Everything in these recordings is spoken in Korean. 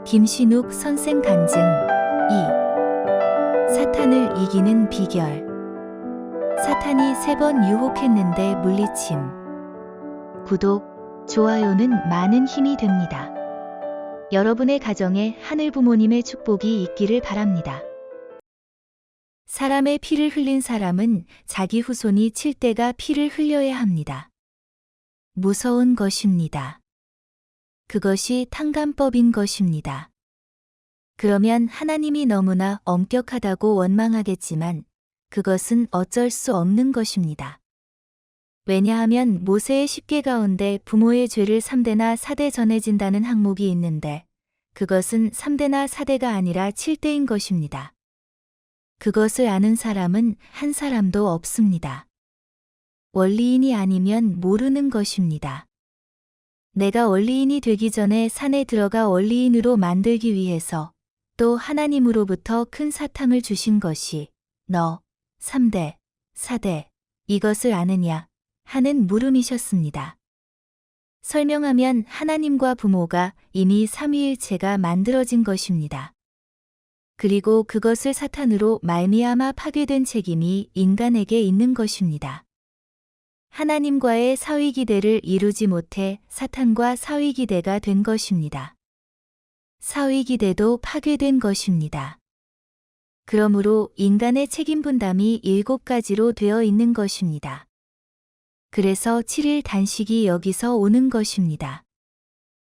김신욱 선생 간증 2. 사탄을 이기는 비결. 사탄이 3번 유혹했는데 물리침. 구독, 좋아요는 많은 힘이 됩니다. 여러분의 가정에 하늘 부모님의 축복이 있기를 바랍니다. 사람의 피를 흘린 사람은 자기 후손이 칠 때가 피를 흘려야 합니다. 무서운 것입니다. 그것이 탕감법인 것입니다. 그러면 하나님이 너무나 엄격하다고 원망하겠지만 그것은 어쩔 수 없는 것입니다. 왜냐하면 모세의 10계 가운데 부모의 죄를 3대나 4대 전해진다는 항목이 있는데 그것은 3대나 4대가 아니라 7대인 것입니다. 그것을 아는 사람은 한 사람도 없습니다. 원리인이 아니면 모르는 것입니다. 내가 원리인이 되기 전에 산에 들어가 원리인으로 만들기 위해서 또 하나님으로부터 큰 사탕을 주신 것이 너 3대, 4대 이것을 아느냐 하는 물음이셨습니다. 설명하면 하나님과 부모가 이미 삼위일체가 만들어진 것입니다. 그리고 그것을 사탄으로 말미암아 파괴된 책임이 인간에게 있는 것입니다. 하나님과의 사위기대를 이루지 못해 사탄과 사위기대가 된 것입니다. 사위기대도 파괴된 것입니다. 그러므로 인간의 책임 분담이 7가지로 되어 있는 것입니다. 그래서 7일 단식이 여기서 오는 것입니다.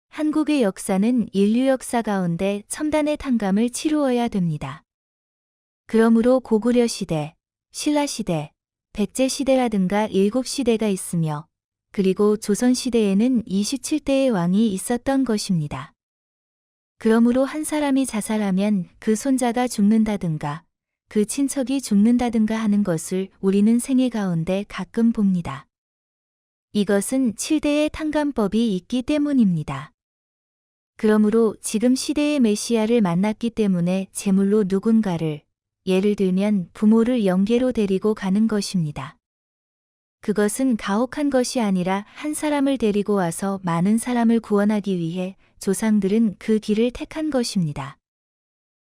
한국의 역사는 인류 역사 가운데 첨단의 탕감을 치루어야 됩니다. 그러므로 고구려 시대, 신라 시대, 백제 시대라든가 7시대가 있으며 그리고 조선 시대에는 27대의 왕이 있었던 것입니다. 그러므로 한 사람이 자살하면 그 손자가 죽는다든가 그 친척이 죽는다든가 하는 것을 우리는 생애 가운데 가끔 봅니다. 이것은 7대의 탕감법이 있기 때문입니다. 그러므로 지금 시대의 메시아를 만났기 때문에 제물로 누군가를 예를 들면 부모를 영계로 데리고 가는 것입니다. 그것은 가혹한 것이 아니라 한 사람을 데리고 와서 많은 사람을 구원하기 위해 조상들은 그 길을 택한 것입니다.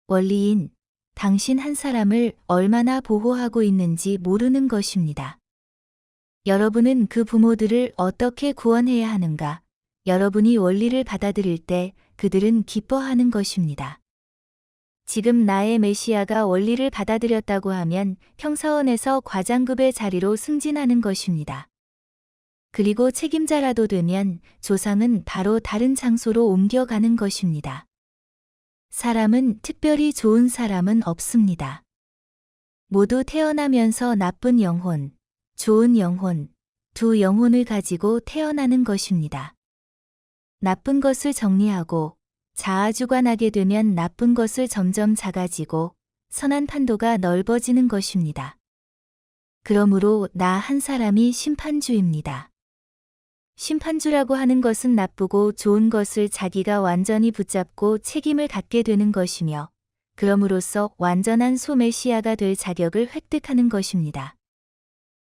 원리인, 당신 한 사람을 얼마나 보호하고 있는지 모르는 것입니다. 여러분은 그 부모들을 어떻게 구원해야 하는가? 여러분이 원리를 받아들일 때 그들은 기뻐하는 것입니다. 지금 나의 메시아가 원리를 받아들였다고 하면 평사원에서 과장급의 자리로 승진하는 것입니다. 그리고 책임자라도 되면 조상은 바로 다른 장소로 옮겨가는 것입니다. 사람은 특별히 좋은 사람은 없습니다. 모두 태어나면서 나쁜 영혼, 좋은 영혼, 두 영혼을 가지고 태어나는 것입니다. 나쁜 것을 정리하고 자아주관하게 되면 나쁜 것을 점점 작아지고 선한 판도가 넓어지는 것입니다. 그러므로 나 한 사람이 심판주입니다. 심판주라고 하는 것은 나쁘고 좋은 것을 자기가 완전히 붙잡고 책임을 갖게 되는 것이며 그럼으로써 완전한 소메시아가 될 자격을 획득하는 것입니다.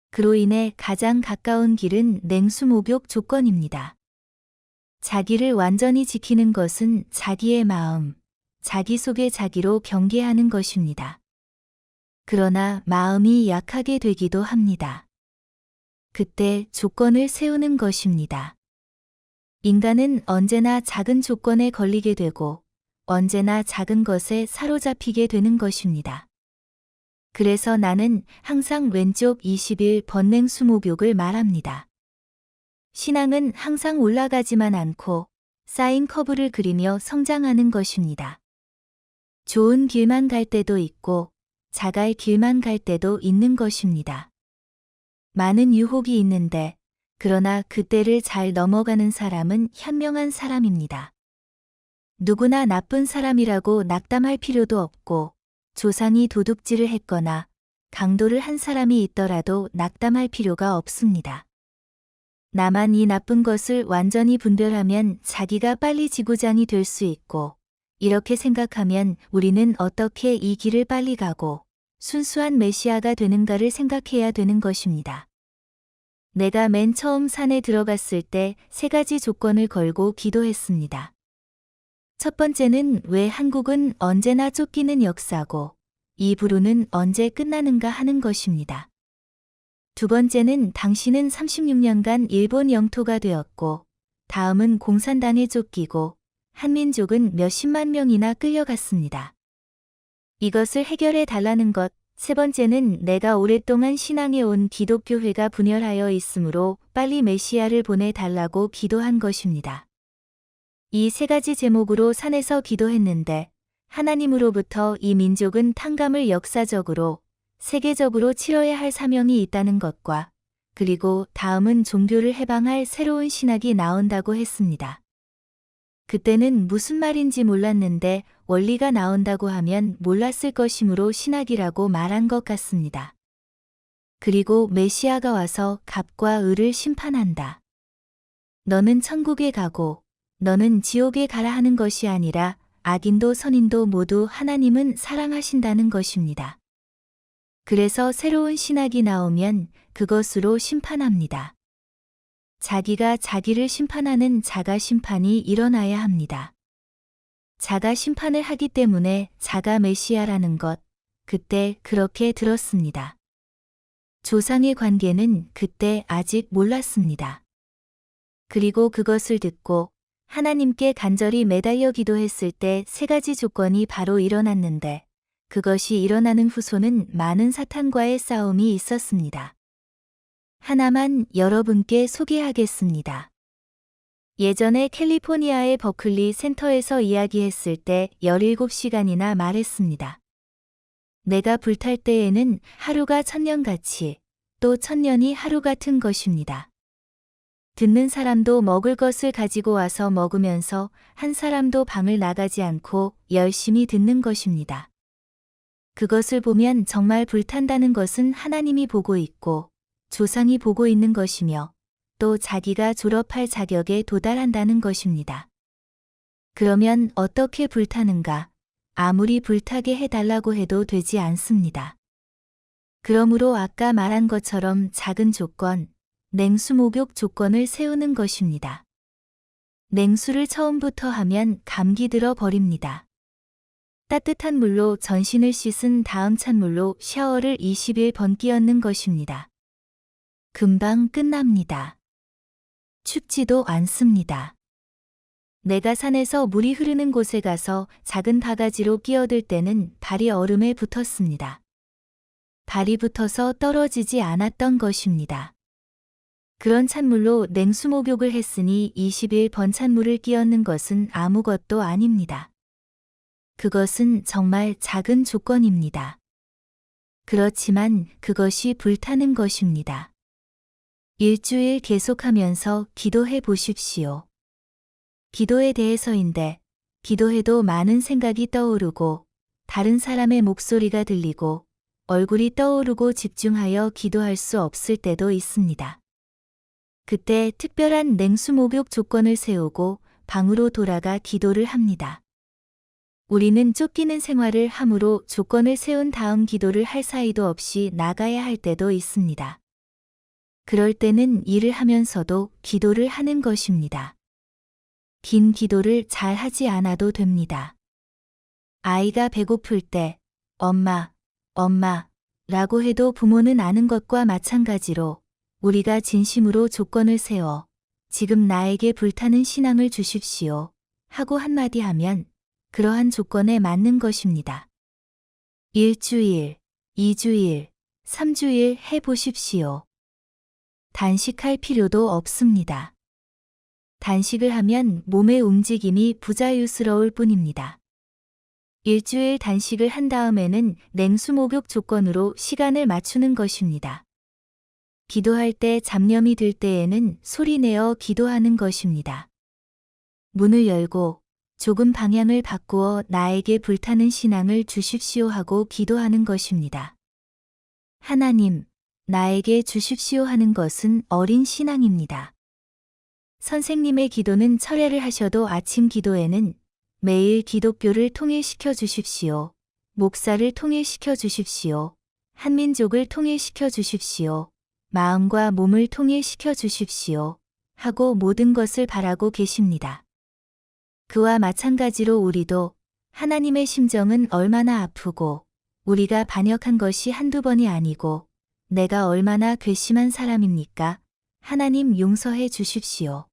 그로 인해 가장 가까운 길은 냉수목욕 조건입니다. 자기를 완전히 지키는 것은 자기의 마음, 자기 속의 자기로 경계하는 것입니다. 그러나 마음이 약하게 되기도 합니다. 그때 조건을 세우는 것입니다. 인간은 언제나 작은 조건에 걸리게 되고 언제나 작은 것에 사로잡히게 되는 것입니다. 그래서 나는 항상 왼쪽 21번 냉수목욕을 말합니다. 신앙은 항상 올라가지만 않고 사인 커브를 그리며 성장하는 것입니다. 좋은 길만 갈 때도 있고 자갈 길만 갈 때도 있는 것입니다. 많은 유혹이 있는데 그러나 그때를 잘 넘어가는 사람은 현명한 사람입니다. 누구나 나쁜 사람이라고 낙담할 필요도 없고 조상이 도둑질을 했거나 강도를 한 사람이 있더라도 낙담할 필요가 없습니다. 나만 이 나쁜 것을 완전히 분별하면 자기가 빨리 지구장이 될 수 있고 이렇게 생각하면 우리는 어떻게 이 길을 빨리 가고 순수한 메시아가 되는가를 생각해야 되는 것입니다. 내가 맨 처음 산에 들어갔을 때 3가지 조건을 걸고 기도했습니다. 첫 번째는 왜 한국은 언제나 쫓기는 역사고 이 불운은 언제 끝나는가 하는 것입니다. 두 번째는 당신은 36년간 일본 영토가 되었고 다음은 공산당에 쫓기고 한민족은 몇십만 명이나 끌려갔습니다. 이것을 해결해 달라는 것. 세 번째는 내가 오랫동안 신앙해 온 기독교회가 분열하여 있으므로 빨리 메시아를 보내달라고 기도한 것입니다. 이 세 가지 제목으로 산에서 기도했는데 하나님으로부터 이 민족은 탕감을 역사적으로 세계적으로 치러야 할 사명이 있다는 것과 그리고 다음은 종교를 해방할 새로운 신학이 나온다고 했습니다. 그때는 무슨 말인지 몰랐는데 원리가 나온다고 하면 몰랐을 것이므로 신학이라고 말한 것 같습니다. 그리고 메시아가 와서 갑과 을을 심판한다. 너는 천국에 가고 너는 지옥에 가라 하는 것이 아니라 악인도 선인도 모두 하나님은 사랑하신다는 것입니다. 그래서 새로운 신학이 나오면 그것으로 심판합니다. 자기가 자기를 심판하는 자가 심판이 일어나야 합니다. 자가 심판을 하기 때문에 자가 메시아라는 것, 그때 그렇게 들었습니다. 조상의 관계는 그때 아직 몰랐습니다. 그리고 그것을 듣고 하나님께 간절히 매달려 기도했을 때 세 가지 조건이 바로 일어났는데 그것이 일어나는 후손은 많은 사탄과의 싸움이 있었습니다. 하나만 여러분께 소개하겠습니다. 예전에 캘리포니아의 버클리 센터에서 이야기했을 때 17시간이나 말했습니다. 내가 불탈 때에는 하루가 천년같이 또 천년이 하루 같은 것입니다. 듣는 사람도 먹을 것을 가지고 와서 먹으면서 한 사람도 방을 나가지 않고 열심히 듣는 것입니다. 그것을 보면 정말 불탄다는 것은 하나님이 보고 있고 조상이 보고 있는 것이며 또 자기가 졸업할 자격에 도달한다는 것입니다. 그러면 어떻게 불타는가? 아무리 불타게 해달라고 해도 되지 않습니다. 그러므로 아까 말한 것처럼 작은 조건, 냉수 목욕 조건을 세우는 것입니다. 냉수를 처음부터 하면 감기 들어 버립니다. 따뜻한 물로 전신을 씻은 다음 찬물로 샤워를 21번 끼얹는 것입니다. 금방 끝납니다. 춥지도 않습니다. 내가 산에서 물이 흐르는 곳에 가서 작은 바가지로 끼어들 때는 발이 얼음에 붙었습니다. 발이 붙어서 떨어지지 않았던 것입니다. 그런 찬물로 냉수 목욕을 했으니 21번 찬물을 끼얹는 것은 아무것도 아닙니다. 그것은 정말 작은 조건입니다. 그렇지만 그것이 불타는 것입니다. 일주일 계속하면서 기도해 보십시오. 기도에 대해서인데, 기도해도 많은 생각이 떠오르고, 다른 사람의 목소리가 들리고, 얼굴이 떠오르고 집중하여 기도할 수 없을 때도 있습니다. 그때 특별한 냉수 목욕 조건을 세우고 방으로 돌아가 기도를 합니다. 우리는 쫓기는 생활을 함으로 조건을 세운 다음 기도를 할 사이도 없이 나가야 할 때도 있습니다. 그럴 때는 일을 하면서도 기도를 하는 것입니다. 긴 기도를 잘 하지 않아도 됩니다. 아이가 배고플 때 엄마, 엄마 라고 해도 부모는 아는 것과 마찬가지로 우리가 진심으로 조건을 세워 지금 나에게 불타는 신앙을 주십시오 하고 한마디 하면 그러한 조건에 맞는 것입니다. 일주일, 2주일, 3주일 해보십시오. 단식할 필요도 없습니다. 단식을 하면 몸의 움직임이 부자유스러울 뿐입니다. 일주일 단식을 한 다음에는 냉수 목욕 조건으로 시간을 맞추는 것입니다. 기도할 때 잡념이 들 때에는 소리내어 기도하는 것입니다. 문을 열고 조금 방향을 바꾸어 나에게 불타는 신앙을 주십시오 하고 기도하는 것입니다. 하나님, 나에게 주십시오 하는 것은 어린 신앙입니다. 선생님의 기도는 철회를 하셔도 아침 기도에는 매일 기독교를 통일시켜 주십시오. 목사를 통일시켜 주십시오. 한민족을 통일시켜 주십시오. 마음과 몸을 통일시켜 주십시오. 하고 모든 것을 바라고 계십니다. 그와 마찬가지로 우리도 하나님의 심정은 얼마나 아프고 우리가 반역한 것이 한두 번이 아니고 내가 얼마나 괘씸한 사람입니까? 하나님 용서해 주십시오.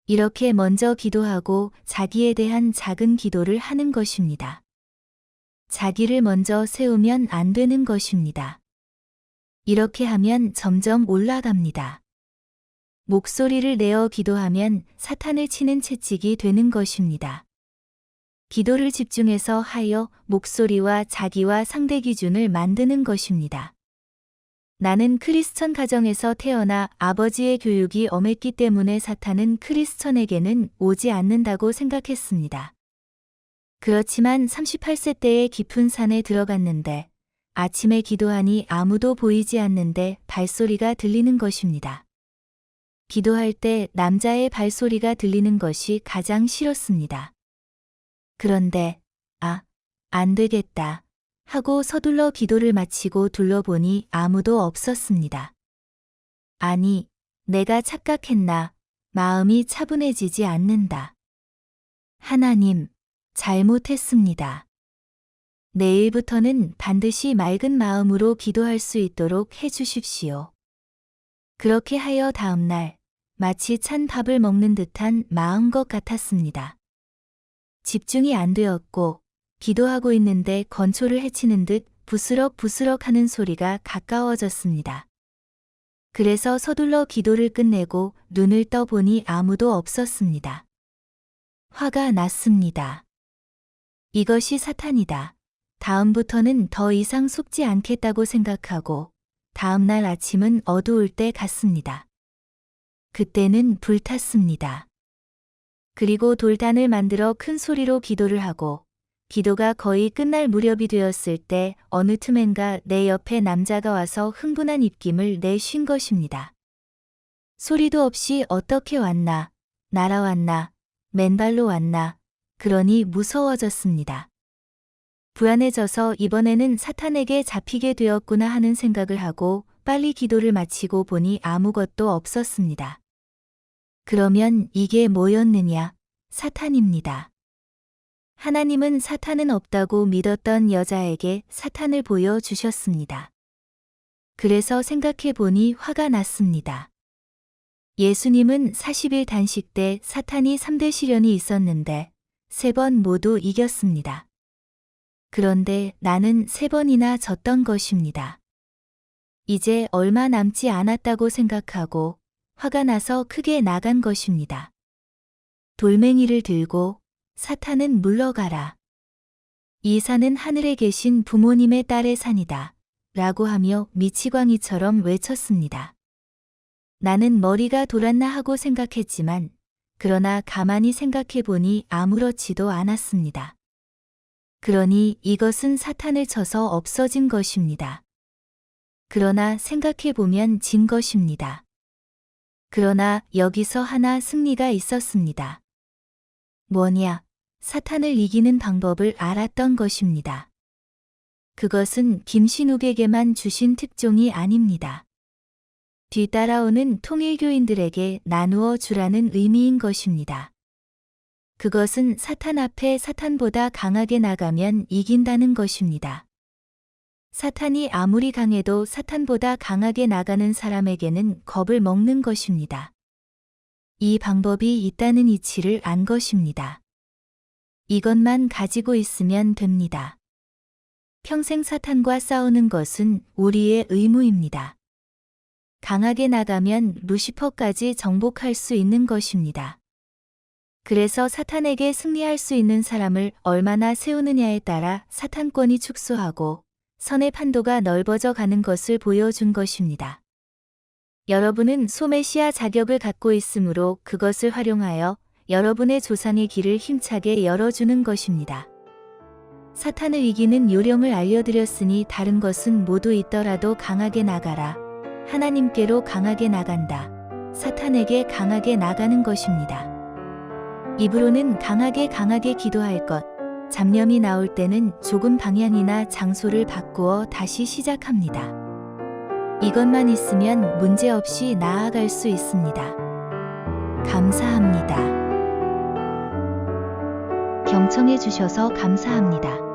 이렇게 먼저 기도하고 자기에 대한 작은 기도를 하는 것입니다. 자기를 먼저 세우면 안 되는 것입니다. 이렇게 하면 점점 올라갑니다. 목소리를 내어 기도하면 사탄을 치는 채찍이 되는 것입니다. 기도를 집중해서 하여 목소리와 자기와 상대 기준을 만드는 것입니다. 나는 크리스천 가정에서 태어나 아버지의 교육이 엄했기 때문에 사탄은 크리스천에게는 오지 않는다고 생각했습니다. 그렇지만 38세 때에 깊은 산에 들어갔는데 아침에 기도하니 아무도 보이지 않는데 발소리가 들리는 것입니다. 기도할 때 남자의 발소리가 들리는 것이 가장 싫었습니다. 그런데 안 되겠다 하고 서둘러 기도를 마치고 둘러보니 아무도 없었습니다. 아니, 내가 착각했나? 마음이 차분해지지 않는다. 하나님, 잘못했습니다. 내일부터는 반드시 맑은 마음으로 기도할 수 있도록 해 주십시오. 그렇게 하여 다음날 마치 찬 밥을 먹는 듯한 마음 것 같았습니다. 집중이 안 되었고 기도하고 있는데 건초를 헤치는 듯 부스럭부스럭 하는 소리가 가까워졌습니다. 그래서 서둘러 기도를 끝내고 눈을 떠보니 아무도 없었습니다. 화가 났습니다. 이것이 사탄이다. 다음부터는 더 이상 속지 않겠다고 생각하고 다음날 아침은 어두울 때 갔습니다. 그때는 불탔습니다. 그리고 돌단을 만들어 큰 소리로 기도를 하고 기도가 거의 끝날 무렵이 되었을 때 어느 틈엔가 내 옆에 남자가 와서 흥분한 입김을 내쉰 것입니다. 소리도 없이 어떻게 왔나, 날아왔나, 맨발로 왔나, 그러니 무서워졌습니다. 불안해져서 이번에는 사탄에게 잡히게 되었구나 하는 생각을 하고 빨리 기도를 마치고 보니 아무것도 없었습니다. 그러면 이게 뭐였느냐? 사탄입니다. 하나님은 사탄은 없다고 믿었던 여자에게 사탄을 보여주셨습니다. 그래서 생각해 보니 화가 났습니다. 예수님은 40일 단식 때 사탄이 3대 시련이 있었는데 3번 모두 이겼습니다. 그런데 나는 3번이나 졌던 것입니다. 이제 얼마 남지 않았다고 생각하고 화가 나서 크게 나간 것입니다. 돌멩이를 들고 사탄은 물러가라. 이 산은 하늘에 계신 부모님의 딸의 산이다. 라고 하며 미치광이처럼 외쳤습니다. 나는 머리가 돌았나 하고 생각했지만 그러나 가만히 생각해 보니 아무렇지도 않았습니다. 그러니 이것은 사탄을 쳐서 없어진 것입니다. 그러나 생각해 보면 진 것입니다. 그러나 여기서 하나 승리가 있었습니다. 뭐냐? 사탄을 이기는 방법을 알았던 것입니다. 그것은 김신욱에게만 주신 특종이 아닙니다. 뒤따라오는 통일교인들에게 나누어 주라는 의미인 것입니다. 그것은 사탄 앞에 사탄보다 강하게 나가면 이긴다는 것입니다. 사탄이 아무리 강해도 사탄보다 강하게 나가는 사람에게는 겁을 먹는 것입니다. 이 방법이 있다는 이치를 안 것입니다. 이것만 가지고 있으면 됩니다. 평생 사탄과 싸우는 것은 우리의 의무입니다. 강하게 나가면 루시퍼까지 정복할 수 있는 것입니다. 그래서 사탄에게 승리할 수 있는 사람을 얼마나 세우느냐에 따라 사탄권이 축소하고 선의 판도가 넓어져 가는 것을 보여준 것입니다. 여러분은 소메시아 자격을 갖고 있으므로 그것을 활용하여 여러분의 조상의 길을 힘차게 열어주는 것입니다. 사탄을 이기는 요령을 알려드렸으니 다른 것은 모두 있더라도 강하게 나가라. 하나님께로 강하게 나간다. 사탄에게 강하게 나가는 것입니다. 입으로는 강하게 기도할 것. 잡념이 나올 때는 조금 방향이나 장소를 바꾸어 다시 시작합니다. 이것만 있으면 문제없이 나아갈 수 있습니다. 감사합니다. 경청해 주셔서 감사합니다.